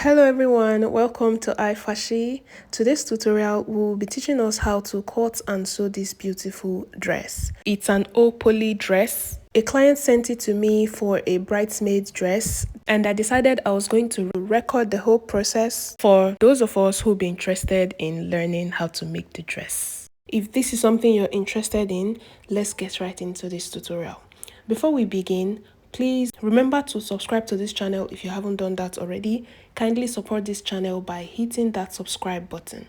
Hello everyone, welcome to iFashi. Today's tutorial will be teaching us how to cut and sew this beautiful dress. It's an poly dress. A client sent it to me for a bridesmaid dress, and I decided I was going to record the whole process for those of us who'll be interested in learning how to make the dress. If this is something you're interested in, let's get right into this tutorial. Before we begin, please remember to subscribe to this channel if you haven't done that already. Kindly support this channel by hitting that subscribe button.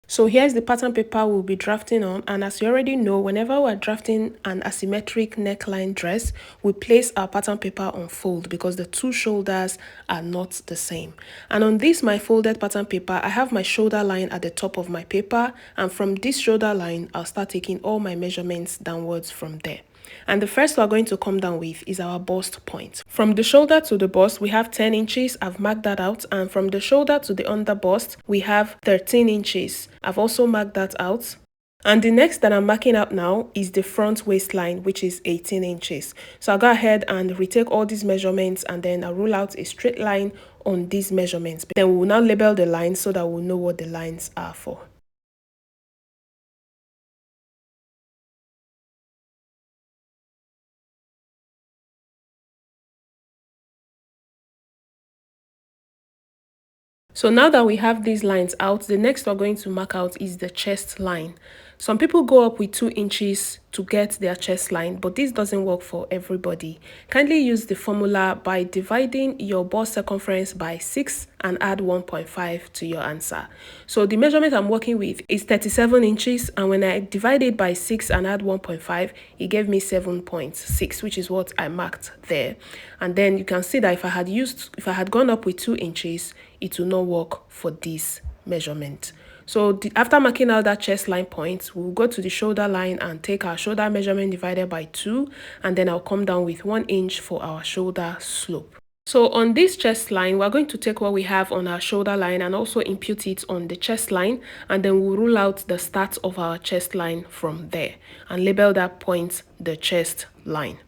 So here's the pattern paper we'll be drafting on, and as you already know, whenever we're drafting an asymmetric neckline dress, we place our pattern paper on fold because the two shoulders are not the same. And on this my folded pattern paper, I have my shoulder line at the top of my paper, and from this shoulder line I'll start taking all my measurements downwards from there. And the first we're going to come down with is our bust point. From the shoulder to the bust, we have 10 inches. I've marked that out. And from the shoulder to the under bust, we have 13 inches. I've also marked that out. And the next that I'm marking out now is the front waistline, which is 18 inches. So I'll go ahead and retake all these measurements, and then I'll rule out a straight line on these measurements. Then we'll now label the lines so that we'll know what the lines are for. So now that we have these lines out, the next we're going to mark out is the chest line. Some people go up with 2 inches to get their chest line, but this doesn't work for everybody. Kindly use the formula by dividing your bust circumference by 6 and add 1.5 to your answer. So the measurement I'm working with is 37 inches, and when I divide it by 6 and add 1.5, it gave me 7.6, which is what I marked there. And then you can see that if I had gone up with 2 inches, it will not work for this measurement. So after marking out that chest line point, we'll go to the shoulder line and take our shoulder measurement divided by 2, and then I'll come down with 1 inch for our shoulder slope. So on this chest line, we're going to take what we have on our shoulder line and also impute it on the chest line, and then we'll rule out the start of our chest line from there and label that point the chest line.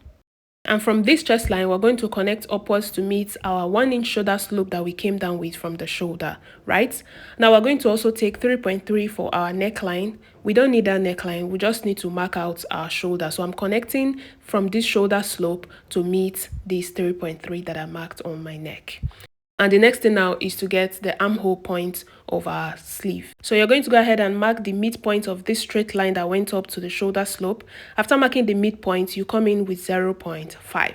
And from this chest line, we're going to connect upwards to meet our 1 inch shoulder slope that we came down with from the shoulder, right? Now we're going to also take 3.3 for our neckline. We don't need that neckline, we just need to mark out our shoulder. So I'm connecting from this shoulder slope to meet this 3.3 that I marked on my neck. And the next thing now is to get the armhole point of our sleeve. So you're going to go ahead and mark the midpoint of this straight line that went up to the shoulder slope. After marking the midpoint, you come in with 0.5.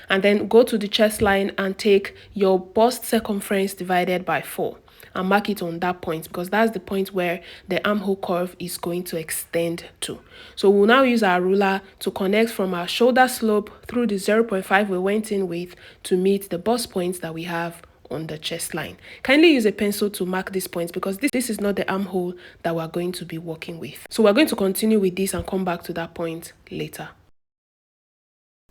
And then go to the chest line and take your bust circumference divided by 4. And mark it on that point because that's the point where the armhole curve is going to extend to. So we'll now use our ruler to connect from our shoulder slope through the 0.5 we went in with to meet the bust points that we have on the chest line. Kindly use a pencil to mark these points because this is not the armhole that we're going to be working with. So we're going to continue with this and come back to that point later.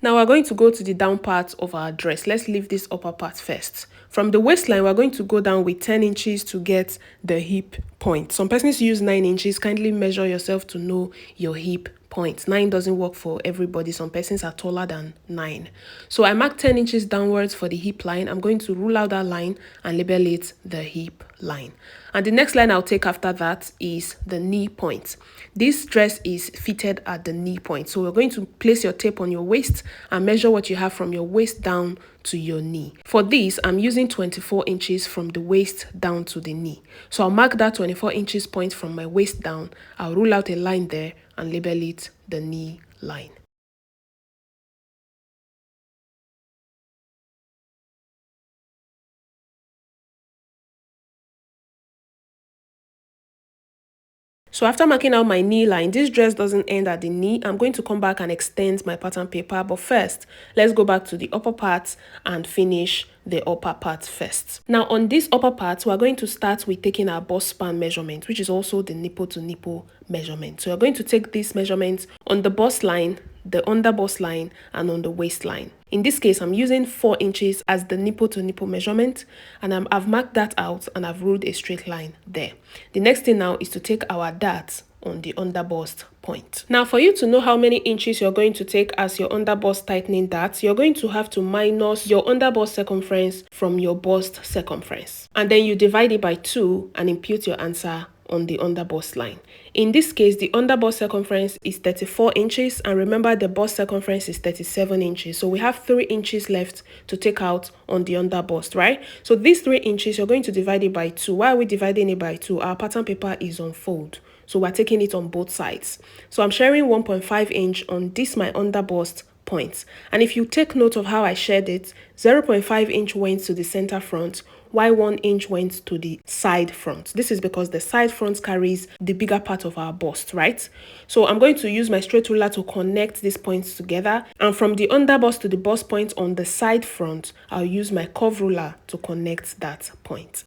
Now we're going to go to the down part of our dress. Let's leave this upper part first. From the waistline, we're going to go down with 10 inches to get the hip point. Some persons use 9 inches. Kindly measure yourself to know your hip point. 9 doesn't work for everybody. Some persons are taller than 9. So I marked 10 inches downwards for the hip line. I'm going to rule out that line and label it the hip line. And the next line I'll take after that is the knee point. This dress is fitted at the knee point. So we're going to place your tape on your waist and measure what you have from your waist down to your knee. For this, I'm using 24 inches from the waist down to the knee. So I'll mark that 24 inches point from my waist down. I'll rule out a line there and label it the knee line. So after marking out my knee line, this dress doesn't end at the knee. I'm going to come back and extend my pattern paper. But first, let's go back to the upper part and finish the upper part first. Now on this upper part, we're going to start with taking our bust span measurement, which is also the nipple to nipple measurement. So we're going to take this measurement on the bust line, the under bust line, and on the waistline. In this case, I'm using 4 inches as the nipple to nipple measurement, and I've marked that out and I've ruled a straight line there. The next thing now is to take our dart on the underbust point. Now, for you to know how many inches you're going to take as your underbust tightening dart, you're going to have to minus your underbust circumference from your bust circumference. And then you divide it by 2 and impute your answer on the underbust line. In this case, the underbust circumference is 34 inches, and remember the bust circumference is 37 inches. So we have 3 inches left to take out on the underbust, right? So these 3 inches, you're going to divide it by 2. Why are we dividing it by 2? Our pattern paper is on fold, so we're taking it on both sides. So I'm sharing 1.5 inch on this my underbust points. And if you take note of how I shared it, 0.5 inch went to the center front, while 1 inch went to the side front. This is because the side front carries the bigger part of our bust, right? So I'm going to use my straight ruler to connect these points together. And from the underbust to the bust point on the side front, I'll use my curve ruler to connect that point.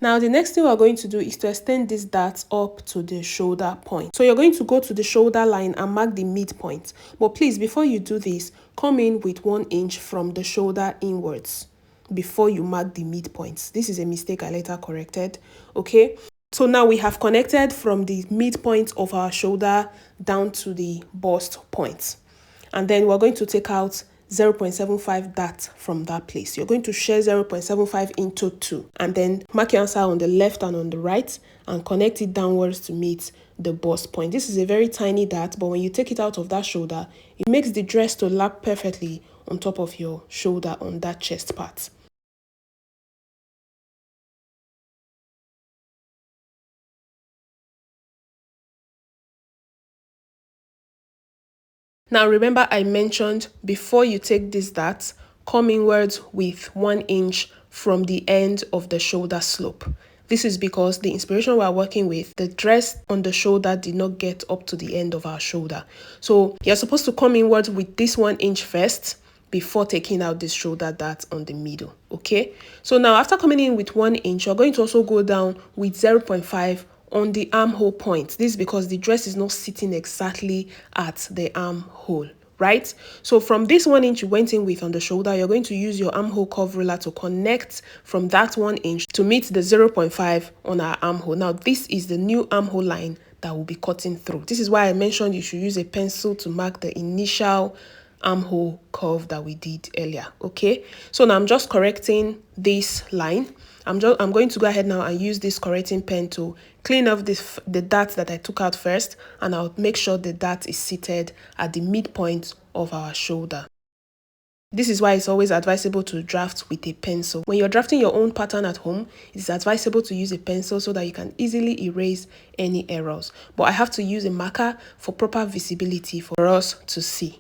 Now, the next thing we're going to do is to extend this dart up to the shoulder point. So you're going to go to the shoulder line and mark the midpoint. But please, before you do this, come in with 1 inch from the shoulder inwards before you mark the midpoints. This is a mistake I later corrected, okay? So now we have connected from the midpoint of our shoulder down to the bust point. And then we're going to take out 0.75 dart from that place. You're going to share 0.75 into 2 and then mark your answer on the left and on the right and connect it downwards to meet the bust point. This is a very tiny dart, but when you take it out of that shoulder, it makes the dress to lap perfectly on top of your shoulder on that chest part. Now remember I mentioned before you take this dart, come inwards with 1 inch from the end of the shoulder slope. This is because the inspiration we are working with, the dress on the shoulder did not get up to the end of our shoulder. So you're supposed to come inwards with this 1 inch first before taking out this shoulder dart on the middle, okay? So now after coming in with 1 inch, you're going to also go down with 0.5 on the armhole point. This is because the dress is not sitting exactly at the armhole, right? So from this 1 inch you went in with on the shoulder, you're going to use your armhole curve ruler to connect from that 1 inch to meet the 0.5 on our armhole. Now this is the new armhole line that will be cutting through. This is why I mentioned you should use a pencil to mark the initial armhole curve that we did earlier, okay? So now I'm just correcting this line. I'm going to go ahead now and use this correcting pen to clean off the dart that I took out first, and I'll make sure the dart is seated at the midpoint of our shoulder. This is why it's always advisable to draft with a pencil. When you're drafting your own pattern at home, it's advisable to use a pencil so that you can easily erase any errors. But I have to use a marker for proper visibility for us to see.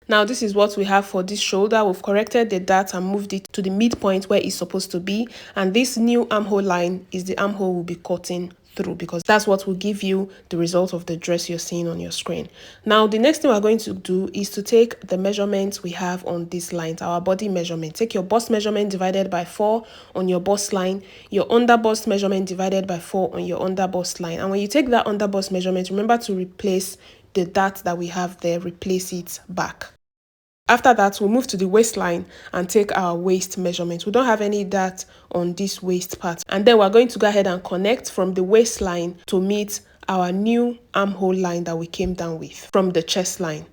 Now this is what we have for this shoulder. We've corrected the dart and moved it to the midpoint where it's supposed to be. And this new armhole line is the armhole we'll be cutting through, because that's what will give you the result of the dress you're seeing on your screen. Now the next thing we're going to do is to take the measurements we have on these lines, our body measurement. Take your bust measurement divided by 4 on your bust line, your underbust measurement divided by 4 on your underbust line. And when you take that underbust measurement, remember to replace the dart that we have there, replace it back. After that, we'll move to the waistline and take our waist measurement. We don't have any dart on this waist part. And then we're going to go ahead and connect from the waistline to meet our new armhole line that we came down with from the chest line.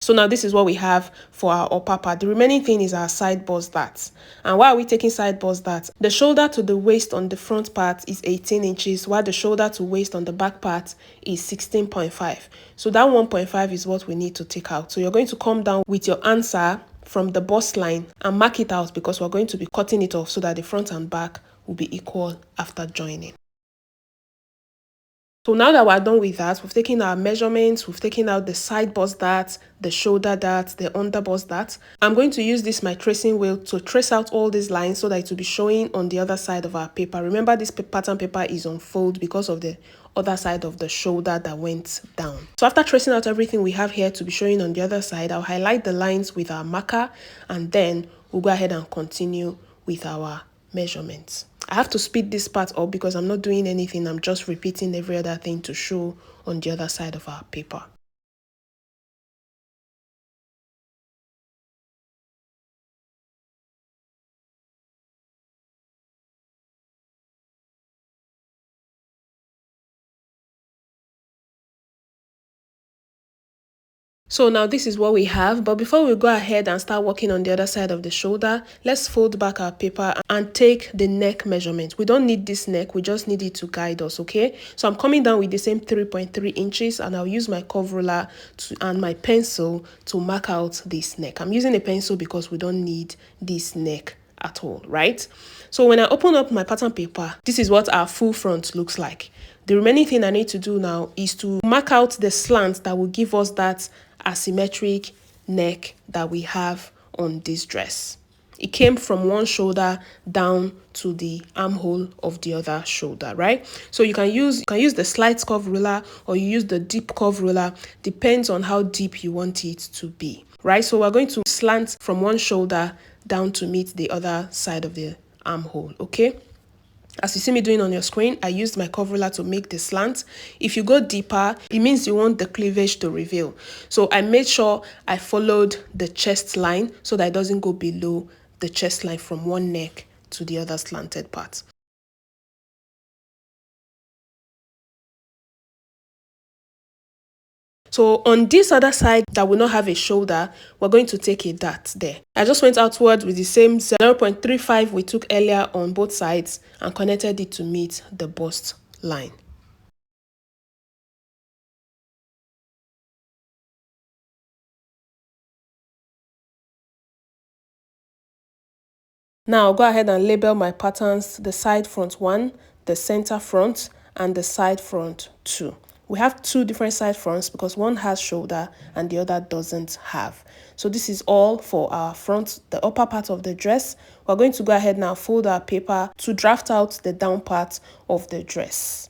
So now this is what we have for our upper part. The remaining thing is our side bust darts. And why are we taking side bust darts? The shoulder to the waist on the front part is 18 inches, while the shoulder to waist on the back part is 16.5. So that 1.5 is what we need to take out. So you're going to come down with your answer from the bust line and mark it out, because we're going to be cutting it off so that the front and back will be equal after joining. So now that we're done with that, we've taken our measurements, we've taken out the side bust darts, the shoulder darts, the under bust darts. I'm going to use this my tracing wheel to trace out all these lines so that it will be showing on the other side of our paper. Remember, this pattern paper is on fold because of the other side of the shoulder that went down. So after tracing out everything we have here to be showing on the other side, I'll highlight the lines with our marker, and then we'll go ahead and continue with our measurements. I have to speed this part up because I'm not doing anything. I'm just repeating every other thing to show on the other side of our paper. So now this is what we have, but before we go ahead and start working on the other side of the shoulder, let's fold back our paper and take the neck measurement. We don't need this neck, we just need it to guide us, okay? So I'm coming down with the same 3.3 inches and I'll use my curve ruler and my pencil to mark out this neck. I'm using a pencil because we don't need this neck at all, right? So when I open up my pattern paper, this is what our full front looks like. The remaining thing I need to do now is to mark out the slant that will give us that asymmetric neck that we have on this dress. It came from one shoulder down to the armhole of the other shoulder, right? So you can use the slight curve ruler or you use the deep curve ruler, depends on how deep you want it to be, right? So we're going to slant from one shoulder down to meet the other side of the armhole, okay? As you see me doing on your screen, I used my curve ruler to make the slant. If you go deeper, it means you want the cleavage to reveal. So I made sure I followed the chest line so that it doesn't go below the chest line from one neck to the other slanted part. So on this other side that will not have a shoulder, we're going to take a dart there. I just went outward with the same 0.35 we took earlier on both sides and connected it to meet the bust line. Now I'll go ahead and label my patterns, the side front 1, the center front, and the side front 2. We have two different side fronts because one has shoulder and the other doesn't have. So this is all for our front, the upper part of the dress. We're going to go ahead now, fold our paper to draft out the down part of the dress.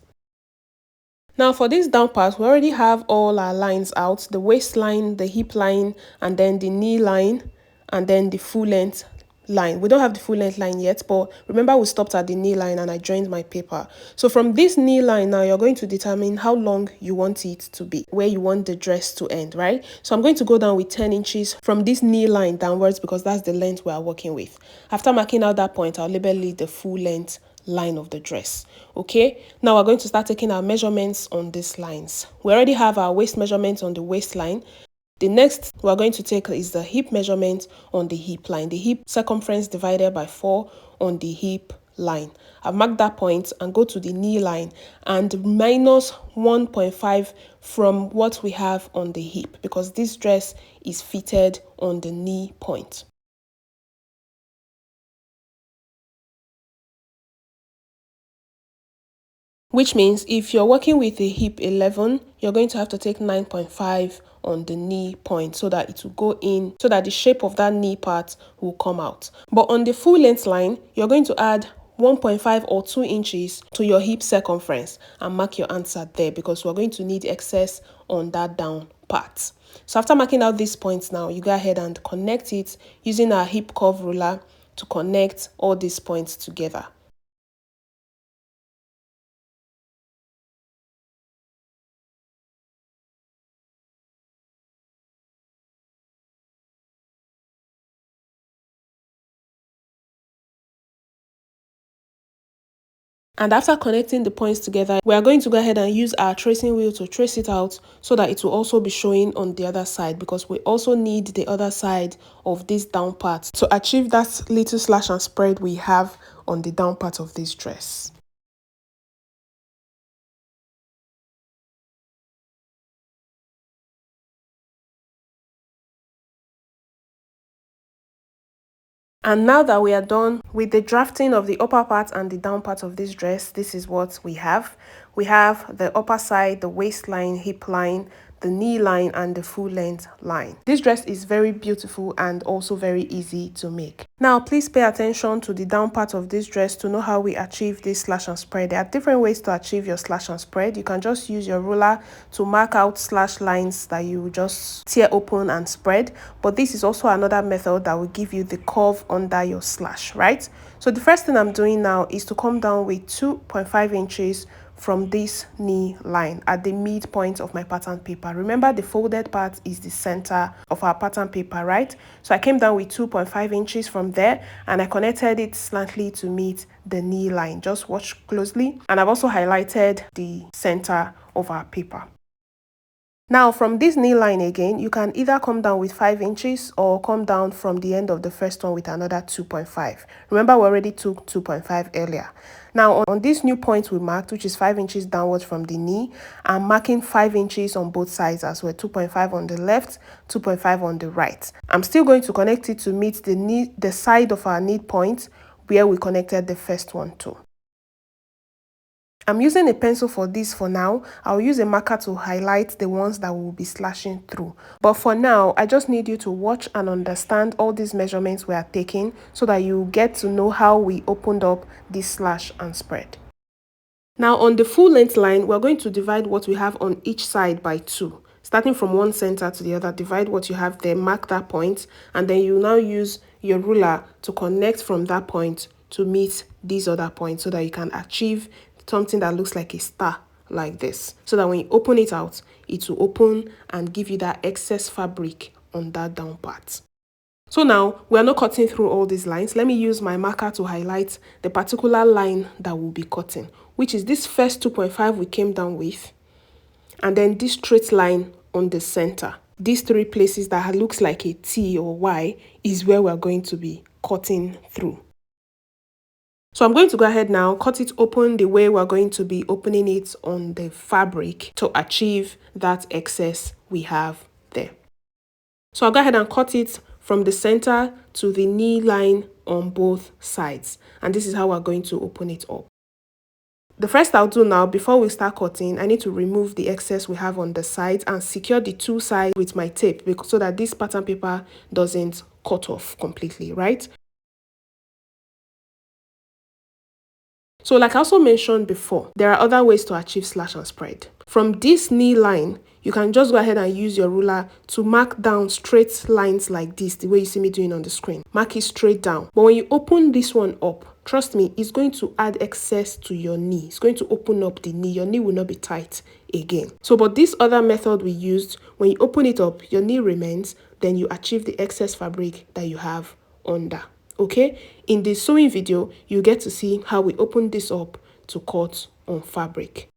Now for this down part, we already have all our lines out, the waistline, the hip line, and then the knee line, and then the full length line. We don't have the full length line yet, but remember we stopped at the knee line and I joined my paper. So from this knee line now, you're going to determine how long you want it to be, where you want the dress to end, right? So I'm going to go down with 10 inches from this knee line downwards because that's the length we are working with. After marking out that point, I'll label it the full length line of the dress. Okay, now we're going to start taking our measurements on these lines. We already have our waist measurements on the waistline. The next we're going to take is the hip measurement on the hip line, the hip circumference divided by 4 on the hip line. I've marked that point and go to the knee line and minus 1.5 from what we have on the hip because this dress is fitted on the knee point. Which means if you're working with a hip 11, you're going to have to take 9.5 on the knee point so that it will go in, so that the shape of that knee part will come out. But on the full length line, you're going to add 1.5 or 2 inches to your hip circumference and mark your answer there because we're going to need excess on that down part. So after marking out these points now, you go ahead and connect it using our hip curve ruler to connect all these points together. And after connecting the points together, we are going to go ahead and use our tracing wheel to trace it out so that it will also be showing on the other side because we also need the other side of this down part to achieve that little slash and spread we have on the down part of this dress. And now that we are done with the drafting of the upper part and the down part of this dress, this is what we have. We have the upper side, the waistline, hip line, the knee line and the full length line. This dress is very beautiful and also very easy to make. Now please pay attention to the down part of this dress to know how we achieve this slash and spread. There are different ways to achieve your slash and spread. You can just use your ruler to mark out slash lines that you just tear open and spread, but this is also another method that will give you the curve under your slash, right? So the first thing I'm doing now is to come down with 2.5 inches from this knee line at the midpoint of my pattern paper. Remember, the folded part is the center of our pattern paper, right? So I came down with 2.5 inches from there and I connected it slightly to meet the knee line. Just watch closely. And I've also highlighted the center of our paper. Now from this knee line again, you can either come down with 5 inches or come down from the end of the first one with another 2.5. Remember, we already took 2.5 earlier. Now on this new point we marked, which is 5 inches downwards from the knee, I'm marking 5 inches on both sides as well, 2.5 on the left, 2.5 on the right. I'm still going to connect it to meet the side of our knee point where we connected the first one to. I'm using a pencil for this for now. I'll use a marker to highlight the ones that we'll be slashing through. But for now, I just need you to watch and understand all these measurements we are taking so that you get to know how we opened up this slash and spread. Now on the full length line, we're going to divide what we have on each side by 2. Starting from one center to the other, divide what you have there, mark that point, and then you now use your ruler to connect from that point to meet these other points so that you can achieve something that looks like a star like this, so that when you open it out, it will open and give you that excess fabric on that down part. So now we are not cutting through all these lines. Let me use my marker to highlight the particular line that we'll be cutting, which is this first 2.5 we came down with, and then this straight line on the center. These 3 places that looks like a T or Y is where we're going to be cutting through. So I'm going to go ahead now, cut it open the way we're going to be opening it on the fabric to achieve that excess we have there. So I'll go ahead and cut it from the center to the knee line on both sides. And this is how we're going to open it up. The first I'll do now, before we start cutting, I need to remove the excess we have on the sides and secure the 2 sides with my tape so that this pattern paper doesn't cut off completely, right? So like I also mentioned before, there are other ways to achieve slash and spread. From this knee line, you can just go ahead and use your ruler to mark down straight lines like this, the way you see me doing on the screen. Mark it straight down. But when you open this one up, trust me, it's going to add excess to your knee. It's going to open up the knee. Your knee will not be tight again. So, but this other method we used, when you open it up, your knee remains, then you achieve the excess fabric that you have under. Okay, in the sewing video, you get to see how we open this up to cut on fabric.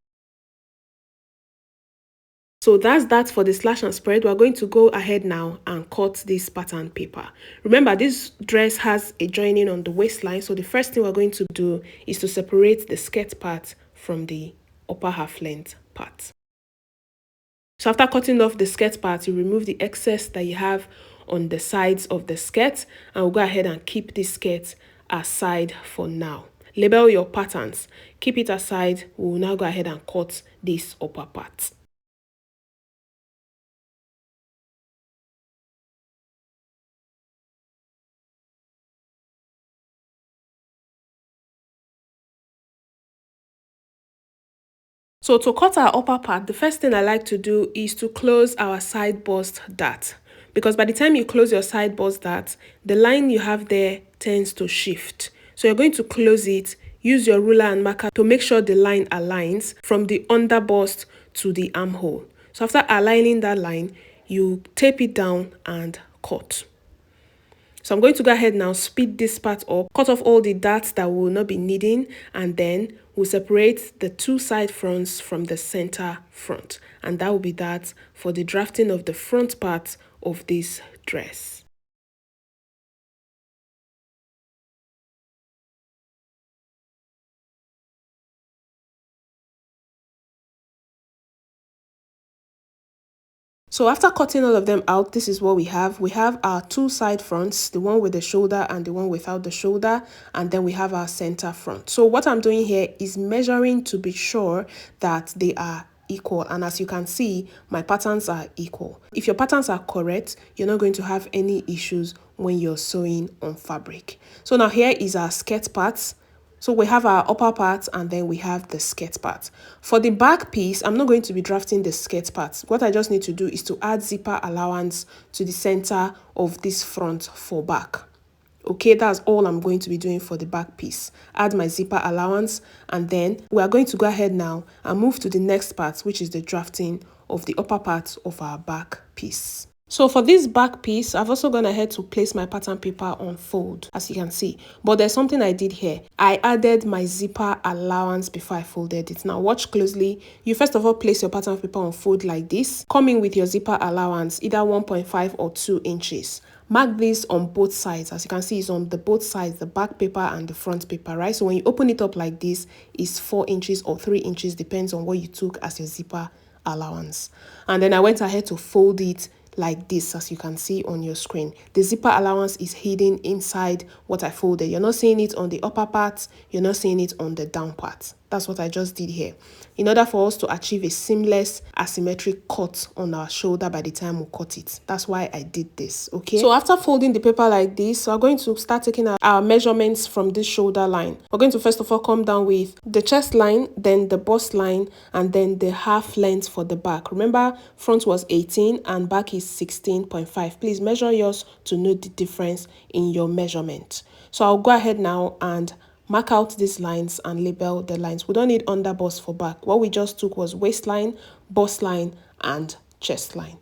So that's that for the slash and spread. We're going to go ahead now and cut this pattern paper. Remember, this dress has a joining on the waistline, so the first thing we're going to do is to separate the skirt part from the upper half length part. So after cutting off the skirt part, you remove the excess that you have on the sides of the skirt, and we'll go ahead and keep this skirt aside for now. Label your patterns, keep it aside. We'll now go ahead and cut this upper part. So to cut our upper part, the first thing I like to do is to close our side bust dart. Because by the time you close your side bust dart, the line you have there tends to shift. So you're going to close it, use your ruler and marker to make sure the line aligns from the under bust to the armhole. So after aligning that line, you tape it down and cut. So I'm going to go ahead now, speed this part up, cut off all the darts that we will not be needing, and then we'll separate the 2 side fronts from the center front. And that will be that for the drafting of the front part of this dress. So after cutting all of them out, this is what we have. We have our 2 side fronts, the one with the shoulder and the one without the shoulder, and then we have our center front. So what I'm doing here is measuring to be sure that they are equal, and as you can see, my patterns are equal. If your patterns are correct, you're not going to have any issues when you're sewing on fabric. So now here is our skirt part. So we have our upper part and then we have the skirt part. For the back piece, I'm not going to be drafting the skirt part. What I just need to do is to add zipper allowance to the center of this front for back. Okay, that's all I'm going to be doing for the back piece. Add my zipper allowance, and then we are going to go ahead now and move to the next part, which is the drafting of the upper part of our back piece. So for this back piece, I've also gone ahead to place my pattern paper on fold, as you can see. But there's something I did here. I added my zipper allowance before I folded it. Now watch closely. You first of all place your pattern paper on fold like this. Come in with your zipper allowance, either 1.5 or 2 inches. Mark this on both sides. As you can see, it's on the both sides, the back paper and the front paper, right? So when you open it up like this, it's 4 inches or 3 inches, depends on what you took as your zipper allowance. And then I went ahead to fold it like this, as you can see on your screen. The zipper allowance is hidden inside what I folded. You're not seeing it on the upper part, you're not seeing it on the down part. That's what I just did here. In order for us to achieve a seamless asymmetric cut on our shoulder by the time we cut it. That's why I did this, okay? So after folding the paper like this, we're going to start taking our measurements from this shoulder line. We're going to first of all come down with the chest line, then the bust line, and then the half length for the back. Remember, front was 18 and back is 16.5. Please measure yours to know the difference in your measurement. So I'll go ahead now and mark out these lines and label the lines. We don't need under bust for back. What we just took was waistline, bust line, and chest line.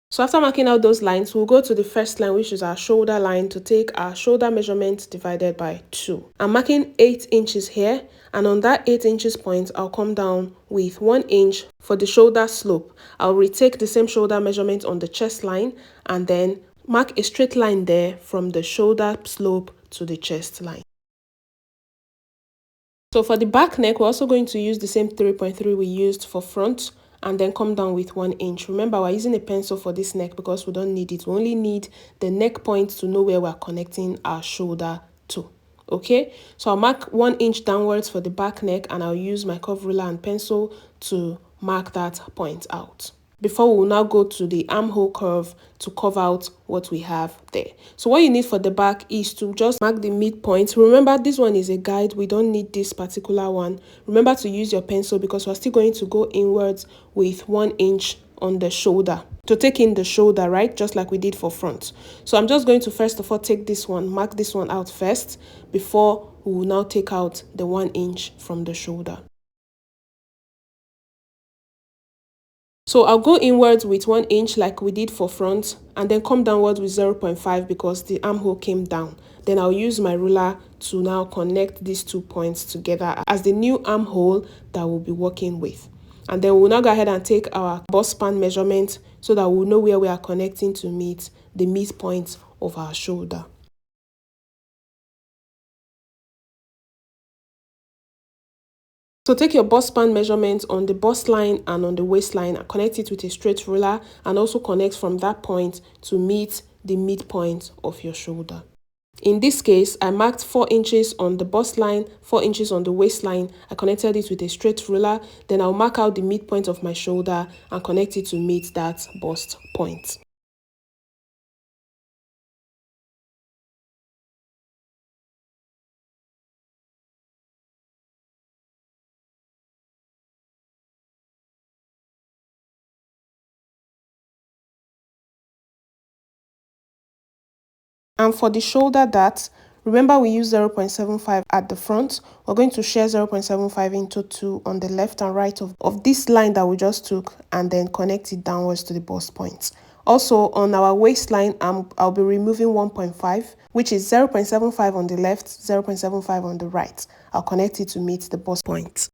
So after marking out those lines, we'll go to the first line, which is our shoulder line, to take our shoulder measurement divided by 2. I'm marking 8 inches here, and on that 8 inches point, I'll come down with 1 inch for the shoulder slope. I'll retake the same shoulder measurement on the chest line, and then mark a straight line there from the shoulder slope to the chest line. So for the back neck, we're also going to use the same 3.3 we used for front, and then come down with 1 inch. Remember, we're using a pencil for this neck because we don't need it. We only need the neck point to know where we're connecting our shoulder to. Okay, so I'll mark 1 inch downwards for the back neck, and I'll use my curve ruler and pencil to mark that point out. Before we will now go to the armhole curve to curve out what we have there. So what you need for the back is to just mark the midpoint. Remember, this one is a guide. We don't need this particular one. Remember to use your pencil because we're still going to go inwards with 1 inch on the shoulder to take in the shoulder, right? Just like we did for front. So I'm just going to first of all take this one, mark this one out first before we will now take out the 1 inch from the shoulder. So I'll go inwards with 1 inch like we did for front, and then come downwards with 0.5 because the armhole came down. Then I'll use my ruler to now connect these 2 points together as the new armhole that we'll be working with. And then we'll now go ahead and take our bust span measurement so that we'll know where we are connecting to meet the midpoint of our shoulder. So take your bust span measurement on the bust line and on the waistline and connect it with a straight ruler, and also connect from that point to meet the midpoint of your shoulder. In this case, I marked 4 inches on the bust line, 4 inches on the waistline. I connected it with a straight ruler. Then I'll mark out the midpoint of my shoulder and connect it to meet that bust point. And for the shoulder dart, remember we use 0.75 at the front. We're going to share 0.75 into 2 on the left and right of this line that we just took, and then connect it downwards to the bust point. Also on our waistline, I'll be removing 1.5, which is 0.75 on the left, 0.75 on the right. I'll connect it to meet the bust point.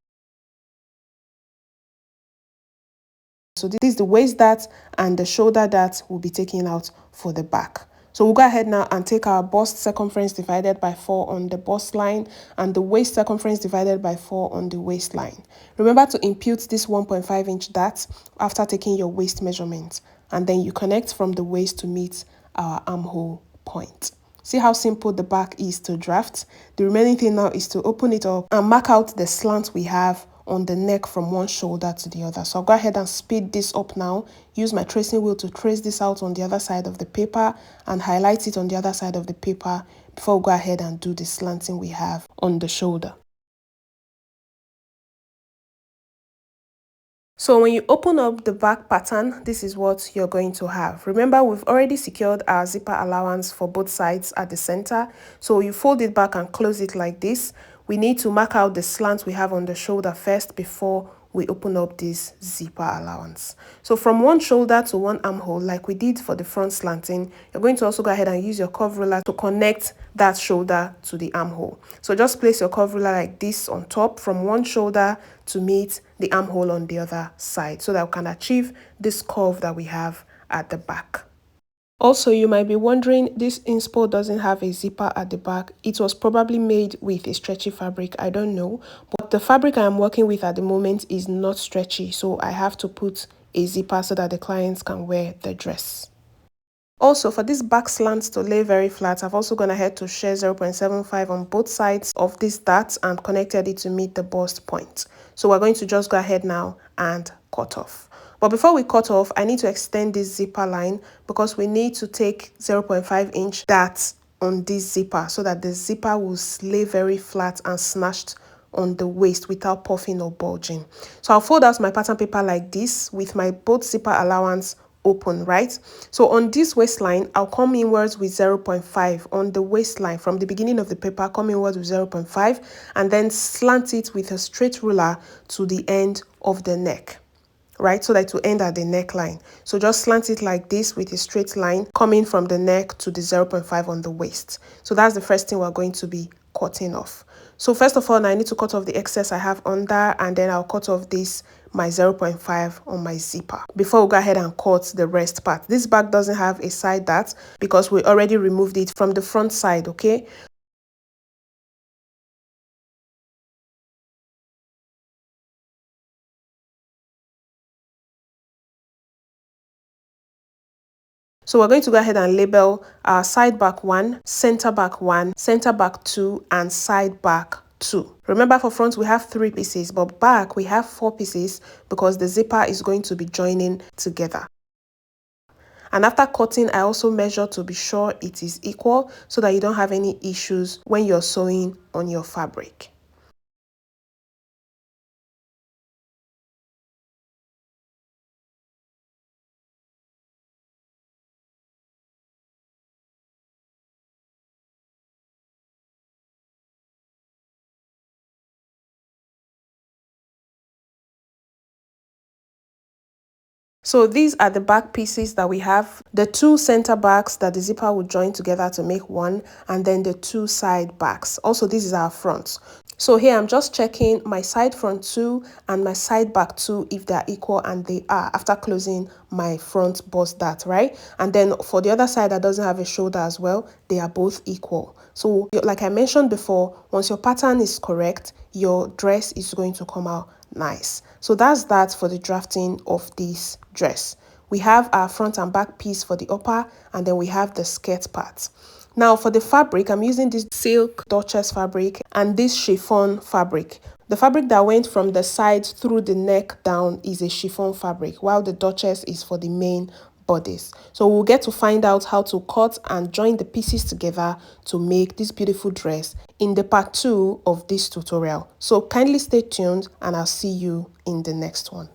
So this is the waist dart, and the shoulder dart will be taken out for the back. So we'll go ahead now and take our bust circumference divided by 4 on the bust line and the waist circumference divided by 4 on the waistline. Remember to impute this 1.5 inch dart after taking your waist measurement, and then you connect from the waist to meet our armhole point. See how simple the back is to draft? The remaining thing now is to open it up and mark out the slant we have on the neck from one shoulder to the other. So I'll go ahead and speed this up now. Use my tracing wheel to trace this out on the other side of the paper and highlight it on the other side of the paper before we go ahead and do the slanting we have on the shoulder. So when you open up the back pattern, this is what you're going to have. Remember, we've already secured our zipper allowance for both sides at the center. So you fold it back and close it like this. We need to mark out the slant we have on the shoulder first before we open up this zipper allowance. So from one shoulder to one armhole, like we did for the front slanting, you're going to also go ahead and use your curve ruler to connect that shoulder to the armhole. So just place your curve ruler like this on top from one shoulder to meet the armhole on the other side so that we can achieve this curve that we have at the back. Also, you might be wondering, this inspo doesn't have a zipper at the back. It was probably made with a stretchy fabric, I don't know. But the fabric I'm working with at the moment is not stretchy, so I have to put a zipper so that the clients can wear the dress. Also, for this back slant to lay very flat, I've also gone ahead to share 0.75 on both sides of this dart and connected it to meet the bust point. So we're going to just go ahead now and cut off. But before we cut off, I need to extend this zipper line because we need to take 0.5 inch darts on this zipper so that the zipper will lay very flat and snatched on the waist without puffing or bulging. So I'll fold out my pattern paper like this with my both zipper allowance open, right? So on this waistline, I'll come inwards with 0.5 on the waistline from the beginning of the paper, come inwards with 0.5 and then slant it with a straight ruler to the end of the neck, right? So that it will end at the neckline. So just slant it like this with a straight line coming from the neck to the 0.5 on the waist. So that's the first thing we're going to be cutting off. So first of all, I need to cut off the excess I have under, and then I'll cut off this, my 0.5 on my zipper before we go ahead and cut the rest part. This bag doesn't have a side dart because we already removed it from the front side, okay? So we're going to go ahead and label our side back 1, center back 1, center back 2, and side back 2. Remember, for front we have 3 pieces, but back we have 4 pieces because the zipper is going to be joining together. And after cutting, I also measure to be sure it is equal so that you don't have any issues when you're sewing on your fabric. So these are the back pieces that we have. The 2 center backs that the zipper will join together to make one, and then the 2 side backs. Also, this is our front. So here I'm just checking my side front 2 and my side back 2 if they're equal, and they are after closing my front bust dart, right? And then for the other side that doesn't have a shoulder as well, they are both equal. So like I mentioned before, once your pattern is correct, your dress is going to come out nice. So that's that for the drafting of this dress. We have our front and back piece for the upper, and then we have the skirt part. Now for the fabric, I'm using this silk Duchess fabric and this chiffon fabric. The fabric that went from the side through the neck down is a chiffon fabric, while the Duchess is for the main bodice. So we'll get to find out how to cut and join the pieces together to make this beautiful dress in the part 2 of this tutorial. So kindly stay tuned and I'll see you in the next one.